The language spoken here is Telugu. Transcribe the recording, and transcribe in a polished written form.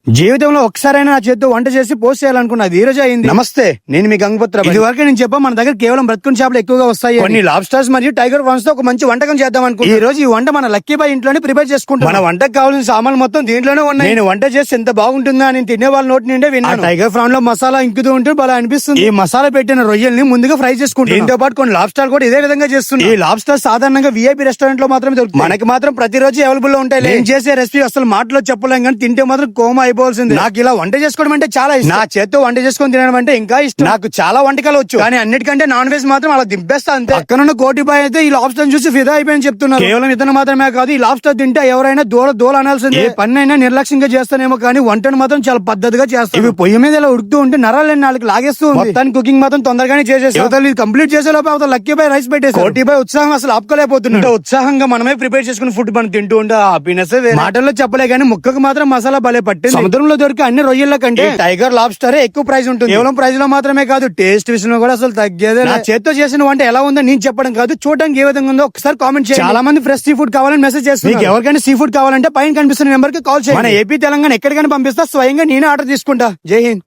జీవితంలో ఒకసారైనా నా చేతితో వంట చేసి పోస్ట్ చేయాలనుకున్నది ఈ రోజు అయింది. నమస్తే, నేను మీ గంగపుత్ర. ఇది వరకు నేను చెప్పా, మన దగ్గర కేవలం బ్రతుకుని చేపలు ఎక్కువగా వస్తాయి. కొన్ని లాబ్స్టర్స్ మరియు టైగర్ ప్రాన్స్ తో ఒక మంచి వంటకం చేద్దాం అనుకుంటున్నాను. ఈ రోజు ఈ వంట మన లక్కీ బాయ్ ఇంట్లోనే ప్రిపేర్ చేసుకుంటాం. మన వంటకు కావాల్సిన సామాన్లు మొత్తం దీంట్లోనే ఉన్నాయి. నేను వంట చేసి ఎంత బాగుంటుందా అని తినే వాళ్ళ నోటి నిండే విన్నాను. టైగర్ ప్రాన్ లో మసాలా ఇంకుతూ ఉంటే బాగా అనిపిస్తుంది. ఈ మసాలా పెట్టిన రొయ్యల్ని ముందుగా ఫ్రై చేసుకుంటాం. దీంతో పాటు కొన్ని లాబ్స్టర్ కూడా ఇదే విధంగా చేస్తుంది. ఈ లాబ్స్టర్ సాధారణంగా విఐపి రెస్టారెంట్ లో మాత్రమే దొరుకుతుంది. మనకి మాత్రం ప్రతిరోజు అవైలబుల్ లో ఉంటాయి. నేను చేసే రెసిపీ అసలు మాటలో చెప్పలేం, కానీ తింటే మాత్రం కోమా అయిపోవాల్సింది. నాకు ఇలా వంట చేసుకోవడం అంటే చాలా ఇష్టం. నా చేత్తో వంట చేసుకొని తినడం అంటే ఇంకా ఇష్టం. నాకు చాలా వంటకాలు వచ్చు, కానీ అన్నిటికంటే నాన్ వెజ్ మాత్రం అలా దింపేస్తా అంతే. పక్కనున్న కోటిబాయ్ అయితే ఈ లాబ్స్టర్ చూసి ఫిదా అయిపోయింది చెప్తున్నారు. కేవలం ఇతను మాత్రమే కాదు, ఈ లాబ్స్టర్ తింటే ఎవరైనా దూల అనాల్సిందే. ఏ పని అయినా నిర్లక్ష్యంగా చేస్తానేమో, కానీ వంటను మాత్రం చాలా పద్ధతిగా చేస్తాను. ఇవి పొయ్యి మీద ఇలా ఉడుకుతూ ఉంటే నరాలని నాలుగు లాగేస్తూ మొత్తాన్ని కుకింగ్ మాత్రం తొందరగానే చేసేసి కంప్లీట్ చేసే లోపు అవతల లక్కీ బాయ్ రైస్ పెట్టేసి కోటిబాయ్ ఉత్సాహం అసలు ఆపుకోలేకపోతున్నాడు. ఉత్సాహంగా మనమే ప్రిపేర్ చేసుకుని ఫుడ్ మనం తింటూ ఉంటే హ్యాపీనెస్ మాటల్లో చెప్పలే, కానీ ముక్కకు మాత్రం మసాలా భలే పట్టింది. సముద్రంలో దొరికే అన్ని రొయ్యల కంటే టైగర్ లాబ్స్టర్ ఎక్కువ ప్రైస్ ఉంటుంది. కేవలం ప్రైస్ లో మాత్రమే కాదు, టేస్ట్ విషయంలో కూడా అసలు తగ్గేదే. నా చేత్తో చేసిన వంట ఎలా ఉందో నేను చెప్పడం కాదు, చూడడానికి ఏ విధంగా ఉందో ఒకసారి కామెంట్ చేయండి. చాలా మంది ఫ్రెష్ సీ ఫుడ్ కావాలని మెసేజ్ చేస్తారు. మీకు ఎవరికైనా సీ ఫుడ్ కావాలంటే పైన కనిపిస్తున్న నెంబర్ కి కాల్ చేయండి. మన ఏపీ తెలంగాణ ఎక్కడికైనా పంపిస్తా, స్వయంగా నేనే ఆర్డర్ తీసుకుంటా. జై హింద్.